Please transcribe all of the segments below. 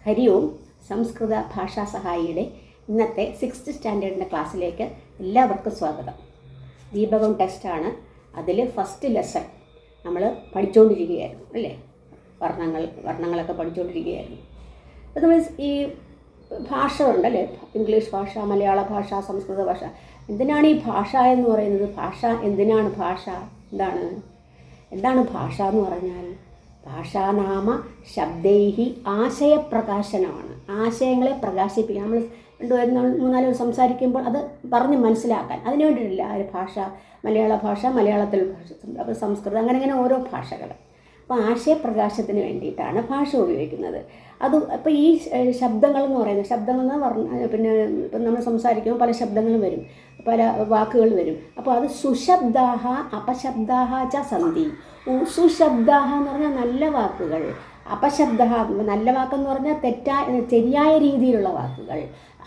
ഹരി ഓം. സംസ്കൃത ഭാഷാ സഹായിയുടെ ഇന്നത്തെ 6th സ്റ്റാൻഡേർഡിൻ്റെ ക്ലാസ്സിലേക്ക് എല്ലാവർക്കും സ്വാഗതം. ദീപകം ടെസ്റ്റാണ്. അതിൽ ഫസ്റ്റ് ലെസൺ നമ്മൾ പഠിച്ചുകൊണ്ടിരിക്കുകയായിരുന്നു അല്ലേ. വർണ്ണങ്ങളൊക്കെ പഠിച്ചുകൊണ്ടിരിക്കുകയായിരുന്നു. അപ്പോൾ നമ്മൾ ഈ ഭാഷ ഉണ്ടല്ലേ, ഇംഗ്ലീഷ് ഭാഷ, മലയാള ഭാഷ, സംസ്കൃത ഭാഷ. എന്തിനാണ് ഈ ഭാഷ എന്ന് പറയുന്നത്? ഭാഷ എന്തിനാണ്? ഭാഷ എന്താണ് ഭാഷ എന്ന് പറഞ്ഞാൽ? ഭാഷാനാമ ശബ്ദൈഹി ആശയപ്രകാശനമാണ്. ആശയങ്ങളെ പ്രകാശിപ്പിക്കുക. നമ്മൾ 2-3 ദിവസം സംസാരിക്കുമ്പോൾ അത് പറഞ്ഞ് മനസ്സിലാക്കാൻ, അതിനു വേണ്ടിയിട്ടില്ല ആ ഒരു ഭാഷ. മലയാള ഭാഷ, മലയാളത്തിൽ ഭാഷ, അപ്പോൾ സംസ്കൃതം, അങ്ങനെ ഓരോ ഭാഷകൾ. അപ്പോൾ ആശയപ്രകാശത്തിന് വേണ്ടിയിട്ടാണ് ഭാഷ ഉപയോഗിക്കുന്നത്. അപ്പോൾ ഈ ശബ്ദങ്ങൾ എന്ന് പറയുന്നത്, ശബ്ദങ്ങൾ എന്ന് പറഞ്ഞാൽ പിന്നെ ഇപ്പം നമ്മൾ സംസാരിക്കുമ്പോൾ പല ശബ്ദങ്ങളും വരും, പല വാക്കുകൾ വരും. അപ്പോൾ അത് സുശബ്ദാഹ അപശബ്ദാഹ ച സന്ധി. സുശബ്ദാഹ എന്ന് പറഞ്ഞാൽ നല്ല വാക്കുകൾ, അപശബ്ദ നല്ല വാക്കെന്ന് പറഞ്ഞാൽ ശരിയായ രീതിയിലുള്ള വാക്കുകൾ,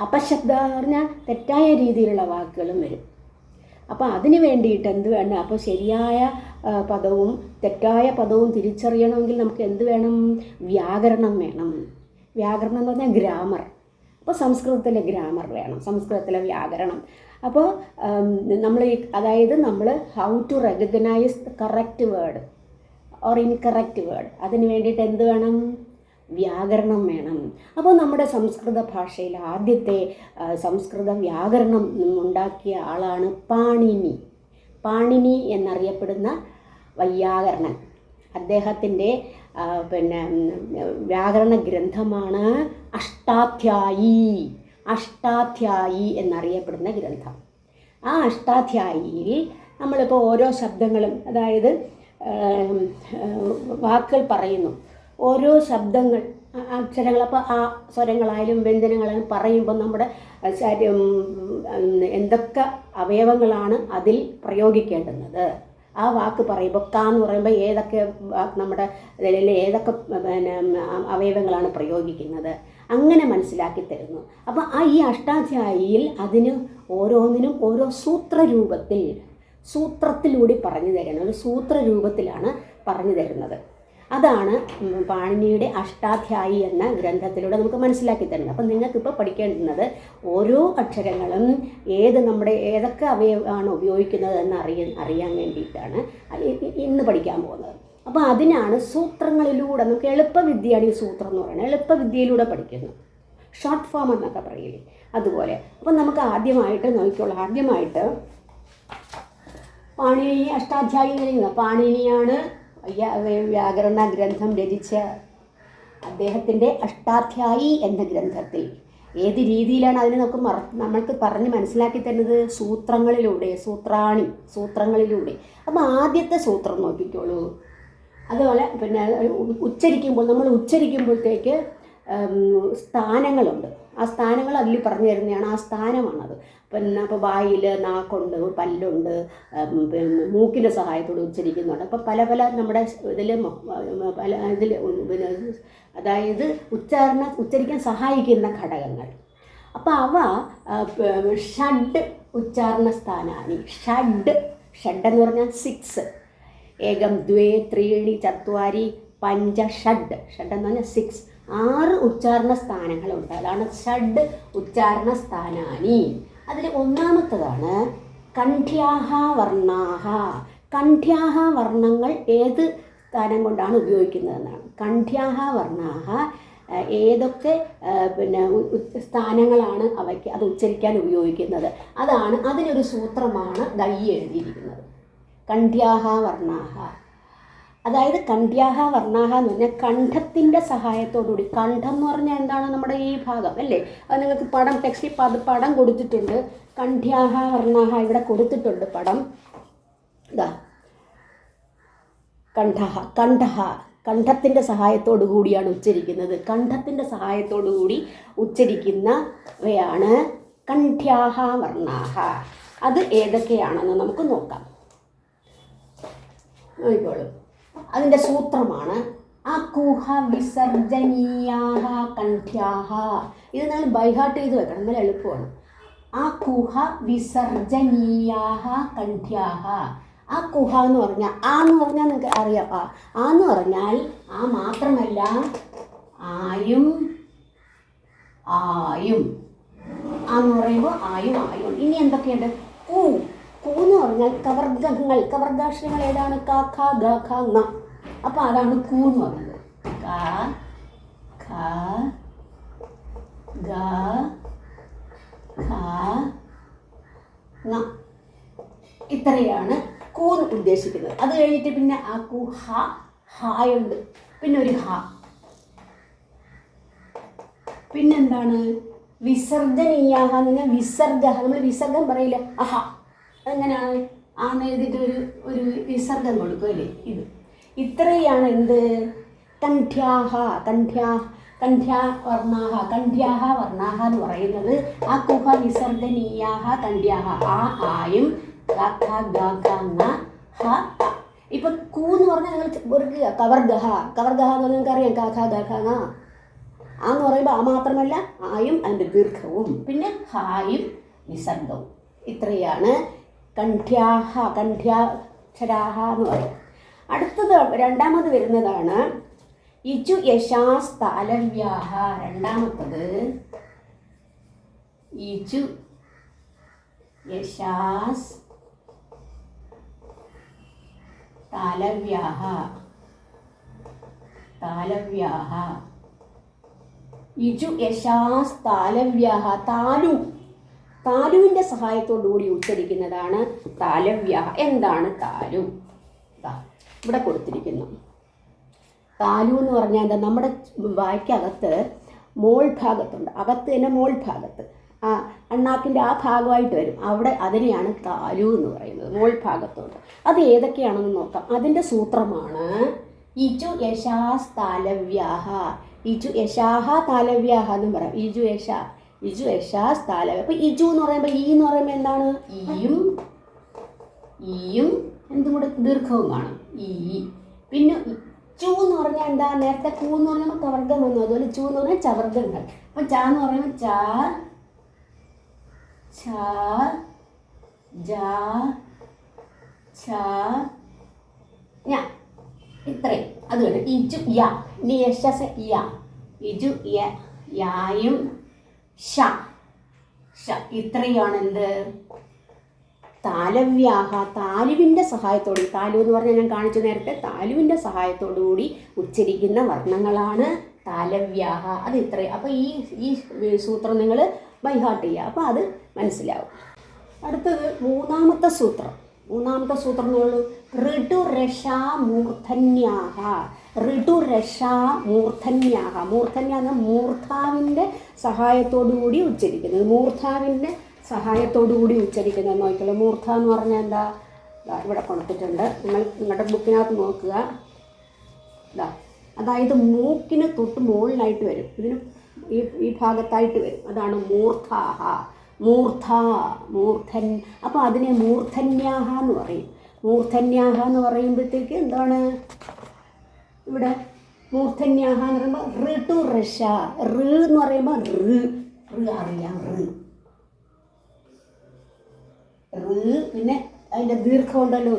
അപശബ്ദ എന്ന് പറഞ്ഞാൽ തെറ്റായ രീതിയിലുള്ള വാക്കുകളും വരും. അപ്പോൾ അതിന് വേണ്ടിയിട്ട് എന്ത് വേണം? അപ്പോൾ ശരിയായ പദവും തെറ്റായ പദവും തിരിച്ചറിയണമെങ്കിൽ നമുക്ക് എന്ത് വേണം? വ്യാകരണം വേണം. വ്യാകരണം എന്ന് പറഞ്ഞാൽ ഗ്രാമർ. അപ്പോൾ സംസ്കൃതത്തിലെ ഗ്രാമർ വേണം, സംസ്കൃതത്തിലെ വ്യാകരണം. അപ്പോൾ അതായത് നമ്മൾ how to recognise the correct word or incorrect word, അതിന് വേണ്ടിയിട്ട് എന്ത് വേണം? വ്യാകരണം വേണം. അപ്പോൾ നമ്മുടെ സംസ്കൃത ഭാഷയിൽ ആദ്യത്തെ സംസ്കൃത വ്യാകരണം ഉണ്ടാക്കിയ ആളാണ് പാണിനി. പാണിനി എന്നറിയപ്പെടുന്ന വൈയാകരണൻ. അദ്ദേഹത്തിൻ്റെ വ്യാകരണ ഗ്രന്ഥമാണ് അഷ്ടാധ്യായി എന്നറിയപ്പെടുന്ന ഗ്രന്ഥം. ആ അഷ്ടാധ്യായിയിൽ നമ്മളിപ്പോൾ ഓരോ ശബ്ദങ്ങളും, അതായത് വാക്കുകൾ പറയുന്നു, ഓരോ ശബ്ദങ്ങൾ, അക്ഷരങ്ങൾ, അപ്പോൾ ആ സ്വരങ്ങളായാലും വ്യഞ്ജനങ്ങളായാലും പറയുമ്പോൾ നമ്മുടെ എന്തൊക്കെ അവയവങ്ങളാണ് അതിൽ പ്രയോഗിക്കേണ്ടുന്നത്. ആ വാക്ക് പറയുമ്പോൾ ക എന്ന് പറയുമ്പോൾ ഏതൊക്കെ നമ്മുടെ ഏതൊക്കെ അവയവങ്ങളാണ് പ്രയോഗിക്കുന്നത്, അങ്ങനെ മനസ്സിലാക്കി തരുന്നു. അപ്പോൾ ഈ അഷ്ടാധ്യായിയിൽ അതിന് ഓരോന്നിനും ഓരോ സൂത്രത്തിലൂടെ പറഞ്ഞു തരുന്നത്. ഒരു സൂത്രരൂപത്തിലാണ് പറഞ്ഞു തരുന്നത്. അതാണ് പാണിനിയുടെ അഷ്ടാധ്യായി എന്ന ഗ്രന്ഥത്തിലൂടെ നമുക്ക് മനസ്സിലാക്കി തരുന്നത്. അപ്പം നിങ്ങൾക്കിപ്പോൾ പഠിക്കേണ്ടുന്നത് ഓരോ അക്ഷരങ്ങളും ഏതൊക്കെ അവയവമാണ് ഉപയോഗിക്കുന്നത് എന്ന് അറിയാൻ വേണ്ടിയിട്ടാണ് ഇന്ന് പഠിക്കാൻ പോകുന്നത്. അപ്പോൾ അതിനാണ് സൂത്രങ്ങളിലൂടെ, നമുക്ക് എളുപ്പവിദ്യയാണ് ഈ സൂത്രം എന്ന് പറയുന്നത്. എളുപ്പവിദ്യയിലൂടെ പഠിക്കുന്നു, ഷോർട്ട് ഫോം എന്നൊക്കെ പറയില്ലേ, അതുപോലെ. അപ്പം നമുക്ക് ആദ്യമായിട്ട് നോക്കിക്കോളൂ. ആദ്യമായിട്ട് പാണിനി അഷ്ടാധ്യായി എന്ന് പാണിനിയാണ് വ്യാകരണ ഗ്രന്ഥം രചിച്ച അദ്ദേഹത്തിൻ്റെ അഷ്ടാധ്യായി എന്ന ഗ്രന്ഥത്തിൽ ഏത് രീതിയിലാണ് അതിനെ നമ്മൾക്ക് പറഞ്ഞ് മനസ്സിലാക്കി തരുന്നത്? സൂത്രങ്ങളിലൂടെ. അപ്പോൾ ആദ്യത്തെ സൂത്രം നോക്കിക്കോളൂ. അതുപോലെ നമ്മൾ ഉച്ചരിക്കുമ്പോഴത്തേക്ക് സ്ഥാനങ്ങളുണ്ട്. ആ സ്ഥാനങ്ങൾ അതിൽ പറഞ്ഞു തരുന്നതാണ്. ആ സ്ഥാനമാണത്. അപ്പോൾ വായിൽ നാക്കുണ്ട്, പല്ലുണ്ട്, മൂക്കിൻ്റെ സഹായത്തോടെ ഉച്ചരിക്കുന്നുണ്ട്. അപ്പോൾ പല നമ്മുടെ അതായത് ഉച്ചരിക്കാൻ സഹായിക്കുന്ന ഘടകങ്ങൾ. അപ്പോൾ അവ ഷഡ് ഉച്ചാരണ സ്ഥാനാനി. ഷഡ് എന്ന് പറഞ്ഞാൽ 6. 1 2 3 4 5 ഷഡ് എന്ന് പറഞ്ഞാൽ 6. 6 ഉച്ചാരണ സ്ഥാനങ്ങളുണ്ട്. അതാണ് ഷഡ് ഉച്ചാരണ സ്ഥാനാനി. അതിൽ ഒന്നാമത്തതാണ് കണ്ഠ്യാഹ വർണ്ണാഹ. കണ്ഠ്യാഹ വർണ്ണങ്ങൾ ഏത് സ്ഥാനം കൊണ്ടാണ് ഉപയോഗിക്കുന്നതെന്നാണ്. കണ്ഠ്യാഹ വർണ്ണാഹ ഏതൊക്കെ സ്ഥാനങ്ങളാണ് അവയ്ക്ക് അത് ഉച്ചരിക്കാൻ ഉപയോഗിക്കുന്നത്, അതിനൊരു സൂത്രമാണ് ദൈ എഴുതിയിരിക്കുന്നത്. കണ്ഠ്യാഹ വർണ്ണാഹ, അതായത് കണ്ഠ്യാഹ വർണ്ണാഹ എന്ന് പറഞ്ഞാൽ കണ്ഠത്തിൻ്റെ സഹായത്തോടുകൂടി. കണ്ഠം എന്ന് പറഞ്ഞാൽ എന്താണ്? നമ്മുടെ ഈ ഭാഗം അല്ലേ. അത് നിങ്ങൾക്ക് ടെക്സ്റ്റിൽ പടം കൊടുത്തിട്ടുണ്ട്. കണ്ഠ്യാഹ വർണ്ണാഹ ഇവിടെ കൊടുത്തിട്ടുണ്ട് പടം. ഇതാ കണ്ഠത്തിൻ്റെ സഹായത്തോടു കൂടിയാണ് ഉച്ചരിക്കുന്നത്. കണ്ഠത്തിൻ്റെ സഹായത്തോടു കൂടി ഉച്ചരിക്കുന്നവയാണ് കണ്ഠ്യാഹ വർണ്ണാഹ. അത് ഏതൊക്കെയാണെന്ന് നമുക്ക് നോക്കാം. നോക്കിക്കോളൂ. അതിൻ്റെ സൂത്രമാണ് അകുഹ വിസർജനീയാഹ കണ്ഠ്യാഹ. ഇത് നമ്മൾ ബൈഹാർട്ട് ചെയ്ത് വെക്കണം, നല്ല എളുപ്പമാണ്. അകുഹ വിസർജനീയാഹ കണ്ഠ്യാഹ. അകുഹ എന്ന് പറഞ്ഞാൽ നിങ്ങൾക്ക് അറിയാം. എന്ന് പറഞ്ഞാൽ മാത്രമല്ല ആയും ആയും. ആന്ന് പറയുമ്പോൾ ആയും ആയും. ഇനി എന്തൊക്കെയുണ്ട്? കൂ. കൂ എന്ന് പറഞ്ഞാൽ കവർഗങ്ങൾ. കവർഗാക്ഷരങ്ങൾ ഏതാണ്? ക, ഖ, ഗ, ഘ, ങ. അപ്പം അതാണ് കൂ എന്ന് പറയുന്നത്. ക, ഖ, ഗ, ഘ, ങ. ഇത്രയാണ് കൂ ഉദ്ദേശിക്കുന്നത്. അത് കഴിഞ്ഞിട്ട് പിന്നെ ആ കൂ ഹ, ഹായുണ്ട്. പിന്നെ ഒരു ഹ. പിന്നെന്താണ്? വിസർജനീയാഹ എന്ന് പറഞ്ഞാൽ വിസർഗ. നമ്മൾ വിസർഗം പറയില്ല, അഹ. അതെങ്ങനെയാണ്? ആന്ന് എഴുതിയിട്ട് ഒരു വിസർഗം കൊടുക്കും അല്ലേ? ഇത് ഇത്രയാണ് എന്ത്? കണ്ഠ്യാഹ. കണ്ഠ്യാവർണാഹ. കണ്ഠ്യാഹ വർണാഹ എന്ന് പറയുന്നത് ആ കുഹ വിസർജനീയാഹ കണ്ഠ്യാഹ. ആ ആയും ക, ഖ, ഗ, ഘ, ങ, ഹ. ഇപ്പൊ കൂ എന്ന് പറഞ്ഞാൽ നിങ്ങൾ ഓർക്കുക, കവർഗഹ. കവർഗഹ എന്ന് പറഞ്ഞാൽ നിങ്ങൾക്ക് അറിയാം, ക, ഖ, ഗ, ഘ, ങ. ആന്ന് പറയുമ്പോൾ ആ മാത്രമല്ല, ആയും അതിൻ്റെ ദീർഘവും പിന്നെ ഹായും വിസർഗവും. ഇത്രയാണ് കണ്ഠ്യാഹ, കണ്ഠ്യാക്ഷരാഹ എന്ന് പറയും. അടുത്തത് രണ്ടാമത് വരുന്നതാണ് ഇചു യശാസ് താലവ്യാഹ. രണ്ടാമത്തത് ഇചു യശാസ് താലവ്യാഹ. താലവ്യാഹ. ഇചു യശാസ് താലവ്യാഹ. താലുവിൻ്റെ സഹായത്തോടുകൂടി ഉച്ചരിക്കുന്നതാണ് താലവ്യാഹ. എന്താണ് താലു? ഇവിടെ കൊടുത്തിരിക്കുന്നു. താലു എന്ന് പറഞ്ഞാൽ എന്താ? നമ്മുടെ വായ്ക്കകത്ത് മോൾ ഭാഗത്തുണ്ട്. അകത്ത് തന്നെ മോൾ ഭാഗത്ത് ആ അണ്ണാക്കിൻ്റെ ആ ഭാഗമായിട്ട് വരും. അവിടെ അതിനെയാണ് താലു എന്ന് പറയുന്നത്. മോൾ ഭാഗത്തുണ്ട്. അത് ഏതൊക്കെയാണെന്ന് നോക്കാം. അതിൻ്റെ സൂത്രമാണ് ഇചു യശാസ് താലവ്യാഹ. ഇജു യശാഹ താലവ്യാഹ എന്നും പറയാം. ഇജു യശാസ് താലവ്യ. അപ്പോൾ ഇജു എന്ന് പറയുമ്പോൾ ഈ എന്ന് പറയുമ്പോൾ എന്താണ്? ഈയും എന്തും കൂടെ ദീർഘവും കാണും, ഈ. പിന്നെ ചൂ എന്ന് പറഞ്ഞാൽ എന്താ? നേരത്തെ കൂ എന്ന് പറഞ്ഞാൽ കവർഗം വന്നു. അതുപോലെ ചൂ എന്ന് പറഞ്ഞാൽ ചവർഗങ്ങൾ. അപ്പം ച എന്ന് പറയുമ്പോൾ ച, ഛ, ജ, ഛ, ഞ. ഇത്രയും. അത് വേണം. ഇജു യ. ഇനി യശസ യ. ഇജു യ, യായും ഷ. ഇത്രയാണ് എന്ത്? താലവ്യാഹ. താലുവിൻ്റെ സഹായത്തോടെ, താലു എന്ന് പറഞ്ഞാൽ ഞാൻ കാണിച്ചു നേരത്തെ, താലുവിൻ്റെ സഹായത്തോടുകൂടി ഉച്ചരിക്കുന്ന വർണ്ണങ്ങളാണ് താലവ്യാഹ. അത് ഇത്രയും. അപ്പോൾ ഈ സൂത്രം നിങ്ങൾ ബൈഹാർട്ട് ചെയ്യുക. അപ്പോൾ അത് മനസ്സിലാവും. അടുത്തത് മൂന്നാമത്തെ സൂത്രം എന്നുള്ളൂ ഋടുരഷാ മൂർധന്യാഹ. ഋടുരഷാ മൂർധന്യാഹ. മൂർധന്യ എന്ന മൂർധാവിൻ്റെ സഹായത്തോടുകൂടി ഉച്ചരിക്കുന്നത്. മൂർധാവിൻ്റെ സഹായത്തോടുകൂടി ഉച്ചരിക്കുന്നത് നോക്കിയുള്ളൂ. മൂർധ എന്ന് പറഞ്ഞാൽ എന്താ? ഇവിടെ കൊടുത്തിട്ടുണ്ട്. നിങ്ങളുടെ ബുക്കിനകത്ത് നോക്കുക. അതായത് മൂക്കിന് തൊട്ട് മുകളിലായിട്ട് വരും. ഇതിന് ഈ ഭാഗത്തായിട്ട് വരും. അതാണ് മൂർധാഹ. മൂർധൻ. അപ്പോൾ അതിനെ മൂർധന്യാഹ എന്ന് പറയും. മൂർധന്യാഹ എന്ന് പറയുമ്പോഴത്തേക്ക് എന്താണ് ഇവിടെ? മൂർധന്യാഹ എന്ന് പറയുമ്പോൾ ഋടുരഷ. എന്ന് പറയുമ്പോൾ അറിയാം. പിന്നെ അതിൻ്റെ ദീർഘം ഉണ്ടല്ലോ,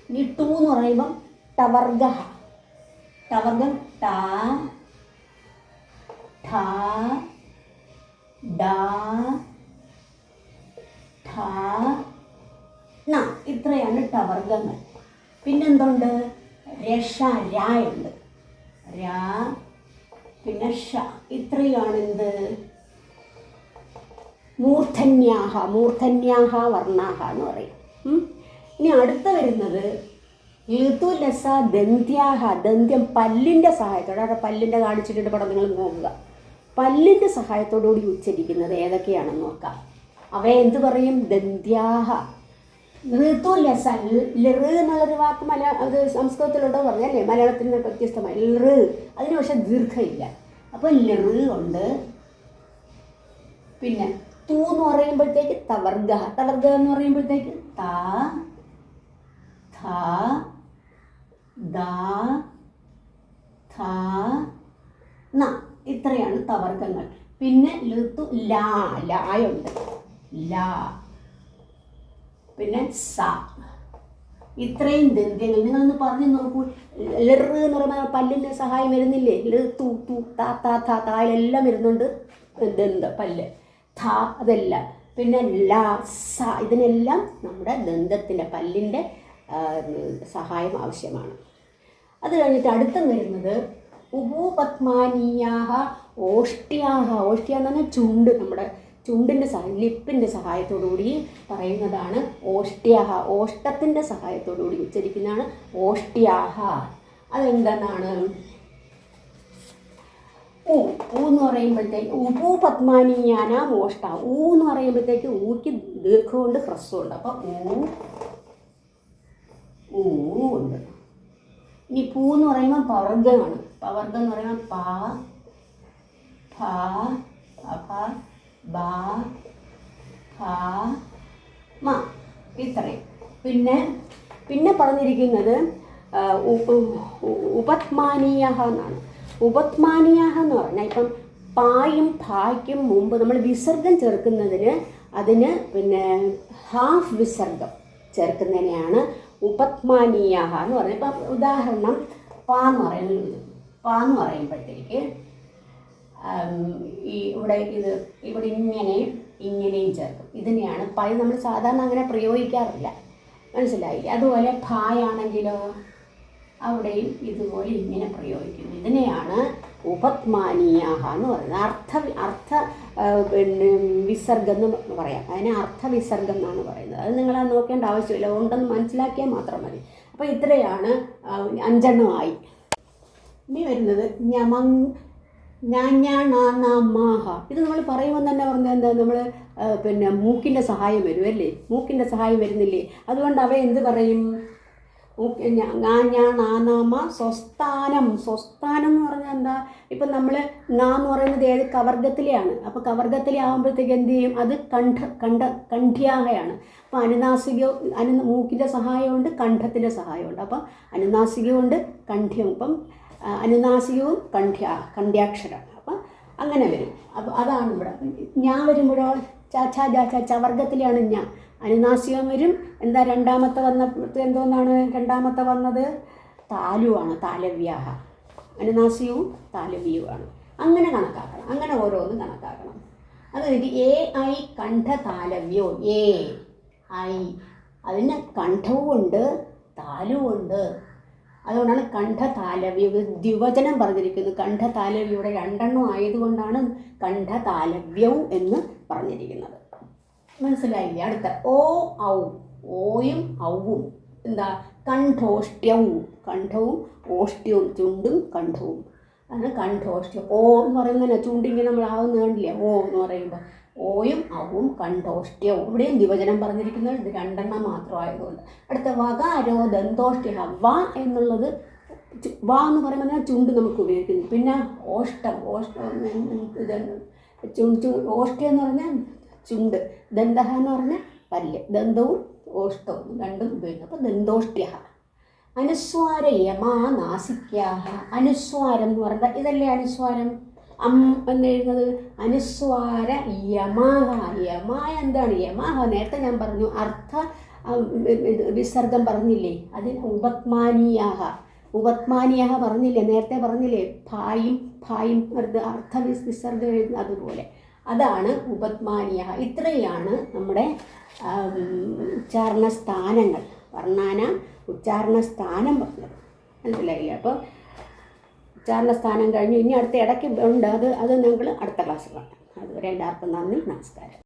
ഇനി ടു എന്ന് പറയുമ്പം ടവർഗ. ടവർഗം ട, ഠ, ഡ, ഠ, ണ. ഇത്രയാണ് ടവർഗങ്ങൾ. പിന്നെന്തുണ്ട്? രഷ, രായുണ്ട്. രാ, പിന്നെ ഷ. ഇത്രയാണ് എന്ത്? മൂർധന്യാഹ വർണ്ണാഹ എന്ന് പറയും. ഇനി അടുത്ത വരുന്നത് ഋതുലസ ദന്ത്യാഹ. ദന്ത്യം പല്ലിൻ്റെ സഹായത്തോടെ, അവിടെ പല്ലിൻ്റെ കാണിച്ചിട്ടുണ്ട് പടം, നിങ്ങൾ നോക്കുക. പല്ലിൻ്റെ സഹായത്തോടുകൂടി ഉച്ചരിക്കുന്നത് ഏതൊക്കെയാണെന്ന് നോക്കാം. അവയെ എന്ത് പറയും? ദന്ത്യാഹ. ഋതുലസ. എന്നുള്ളൊരു വാക്ക് അത് സംസ്കൃതത്തിലുണ്ടോ പറഞ്ഞല്ലേ? മലയാളത്തിൽ നിന്ന് വ്യത്യസ്തമായി അതിന് പക്ഷെ ദീർഘമില്ല. അപ്പോൾ ഉണ്ട്. പിന്നെ തൂ എന്ന് പറയുമ്പോഴത്തേക്ക് തവർഗ. എന്ന് പറയുമ്പോഴത്തേക്ക് ത, ഥ, ദ, ഥ, ന. ഇത്രയാണ് തവർഗങ്ങൾ. പിന്നെ ഋതു ലായുണ്ട്. ലാ, പിന്നെ സ. ഇത്രയും ദന്ത്യങ്ങൾ നിങ്ങളൊന്ന് പറഞ്ഞു നോക്കൂ. ലെറ് എന്ന് പറയുമ്പോൾ പല്ലിൻ്റെ സഹായം വരുന്നില്ലേ? ല് തു തു താ താ താ തായിലെല്ലാം വരുന്നുണ്ട് പല്ല്. ഥ അതെല്ലാം. പിന്നെ ല സ ഇതിനെല്ലാം നമ്മുടെ ദന്തത്തിൻ്റെ പല്ലിൻ്റെ സഹായം ആവശ്യമാണ്. അത് കഴിഞ്ഞിട്ട് അടുത്ത വരുന്നത് ഉപപത്മാനീയാഹ ഓഷ്ട്യാഹ. ഓഷ്ട്യ എന്ന് പറഞ്ഞാൽ ചുണ്ട്, നമ്മുടെ ചുണ്ടിൻ്റെ ലിപ്പിൻ്റെ സഹായത്തോടുകൂടി പറയുന്നതാണ് ഓഷ്ട്യാഹ. ഓഷ്ടത്തിൻ്റെ സഹായത്തോടുകൂടി ഉച്ചരിക്കുന്നതാണ് ഓഷ്ട്യാഹ. അതെന്താണ്? എന്ന് പറയുമ്പോഴത്തേക്ക് ഉപപത്മാനീയാനാം ഓഷ്ട. എന്ന് പറയുമ്പോഴത്തേക്ക് ഊക്ക് ദീർഘമുണ്ട് ഹ്രസ്വമുണ്ട്. അപ്പം ഊ ഉണ്ട്. ഇനി പൂ എന്ന് പറയുമ്പോൾ പവർഗമാണ്. പവർഗം എന്ന് പറയുമ്പോൾ പ ഫ ഫ ബ ഫ മ ഇത്രയും. പിന്നെ പറഞ്ഞിരിക്കുന്നത് ഉപത്മാനീയഹ എന്നാണ്. ഉപത്മാനീയഹ എന്ന് പറഞ്ഞാൽ ഇപ്പം പായും ഭായ്ക്കും മുമ്പ് നമ്മൾ വിസർഗം ചേർക്കുന്നതിന് അതിന് ഹാഫ് വിസർഗം ചേർക്കുന്നതിനെയാണ് ഉപത്മാനീയഹ എന്ന് പറയുന്നത്. ഇപ്പം ഉദാഹരണം പാ എന്ന് പറയുമ്പോഴത്തേക്ക് ഇവിടെ ഇങ്ങനെയും ചേർക്കും. ഇതിനെയാണ് പൈ. നമ്മൾ സാധാരണ അങ്ങനെ പ്രയോഗിക്കാറില്ല, മനസ്സിലായില്ലേ? അതുപോലെ ഭായാണെങ്കിലോ അവിടെയും ഇതുപോലെ ഇങ്ങനെ പ്രയോഗിക്കുന്നു. ഇതിനെയാണ് ഉപത്മാനീയഹ എന്ന് പറയുന്നത്. അർത്ഥ വിസർഗം എന്ന് പറയാം. അതിനെ അർത്ഥവിസർഗം എന്നാണ് പറയുന്നത്. അത് നിങ്ങൾ നോക്കേണ്ട ആവശ്യമില്ല, ഉണ്ടെന്ന് മനസ്സിലാക്കിയാൽ മാത്രം മതി. അപ്പോൾ ഇത്രയാണ് 5 ഇനി വരുന്നത് മാഹ. ഇത് നമ്മൾ പറയുമ്പോൾ തന്നെ പറഞ്ഞാൽ എന്താ, നമ്മൾ മൂക്കിൻ്റെ സഹായം വരും അല്ലേ? മൂക്കിൻ്റെ സഹായം വരുന്നില്ലേ? അതുകൊണ്ട് അവ എന്ത് പറയും? സ്വസ്ഥാനം. സ്വസ്ഥാനം എന്ന് പറഞ്ഞാൽ എന്താ? ഇപ്പം നമ്മൾ എന്ന് പറയുന്നത് ഏത് കവർഗത്തിലെയാണ്. അപ്പോൾ കവർഗത്തിലെ ആകുമ്പോഴത്തേക്ക് എന്ത് ചെയ്യും? അത് കണ്ഠ്യാഹയാണ്. അപ്പോൾ മൂക്കിൻ്റെ സഹായമുണ്ട്, കണ്ഠത്തിൻ്റെ സഹായമുണ്ട്. അപ്പം അനുനാസികമുണ്ട്, കണ്ഠ്യം. ഇപ്പം അനുനാസികവും കണ്ഠ്യാക്ഷരം. അപ്പം അങ്ങനെ വരും. അപ്പോൾ അതാണ് ഇവിടെ. ഞാൻ വരുമ്പോഴോ ചവർഗത്തിലാണ് ഞാൻ. അനുനാസികം വരും. എന്താ രണ്ടാമത്തെ എന്തോന്നാണ് രണ്ടാമത്തെ വന്നത്? താലുവാണ്. താലവ്യാഹ. അനുനാസികവും താലവ്യവുമാണ്. അങ്ങനെ കണക്കാക്കണം. അങ്ങനെ ഓരോന്നും കണക്കാക്കണം. അത് കഴിഞ്ഞിട്ട് ഐ കണ്ഠ താലവ്യോ. ഐ അതിന് കണ്ഠവും ഉണ്ട്, താലുവും ഉണ്ട്. അതുകൊണ്ടാണ് കണ്ഠതാലവ്യ ദ്വിവചനം പറഞ്ഞിരിക്കുന്നത്. കണ്ഠതാലവ്യയുടെ 2 ആയതുകൊണ്ടാണ് കണ്ഠതാലവ്യവും എന്ന് പറഞ്ഞിരിക്കുന്നത്. മനസ്സിലായില്ലേ? അടുത്ത ഔ. ഓയും ഔവും എന്താ? കണ്ഠോഷ്ട്യവും. കണ്ഠവും ഓഷ്ട്യവും, ചുണ്ടും കണ്ഠവും. അതാണ് കണ്ഠോഷ്ട്യം. എന്ന് പറയുന്നത് ചുണ്ടിങ്ങനെ നമ്മൾ ആവുന്ന കണ്ടില്ലേ? എന്ന് പറയുമ്പോൾ ഓയും ഔവും കണ്ഠോഷ്ട്യവും. ഇവിടെയും ദ്വിവചനം പറഞ്ഞിരിക്കുന്നത് ഇത് 2 മാത്രമായതുകൊണ്ട്. അടുത്ത വകാരോ ദന്തോഷ്ട്യ. എന്നുള്ളത് എന്ന് പറയുമ്പോൾ ചുണ്ട് നമുക്ക് ഉപയോഗിക്കുന്നു. പിന്നെ ഓഷ്ടം. ഓഷ്ട്യം എന്ന് പറഞ്ഞാൽ ചുണ്ട്. ദന്തഹ എന്ന് പറഞ്ഞാൽ പല്ല്. ദന്തവും ഓഷ്ടവും 2 ഉപയോഗിക്കും. അപ്പോൾ ദന്തോഷ്ട്യ. അനുസ്വാര നാസിക്യാഹ. അനുസ്വാരം എന്ന് പറഞ്ഞാൽ ഇതല്ലേ അനുസ്വാരം? എന്നെഴുതുന്നത് അനുസ്വാര യമാഹ. എന്താണ് യമാഹ? നേരത്തെ ഞാൻ പറഞ്ഞു അർത്ഥ വിസർഗം പറഞ്ഞില്ലേ? അതിന് ഉപത്മാനീയാഹ പറഞ്ഞില്ലേ? നേരത്തെ പറഞ്ഞില്ലേ? ഭായും അർത്ഥ വിസർഗം എഴുതുന്നത് അതുപോലെ. അതാണ് ഉപത്മാനീയാഹ. ഇത്രയാണ് നമ്മുടെ ഉച്ചാരണ സ്ഥാനങ്ങൾ. വർണ്ണാന ഉച്ചാരണ സ്ഥാനം പറഞ്ഞത്. മനസ്സിലായില്ലേ? അപ്പോൾ ഉച്ചാരണ സ്ഥാനം കഴിഞ്ഞു. ഇനി അടുത്ത ഇടയ്ക്ക് ഉണ്ട്. അത് ഞങ്ങൾ അടുത്ത ക്ലാസ്സിൽ കാണാം. അതുവരെ എല്ലാവർക്കും നന്ദി, നമസ്കാരം.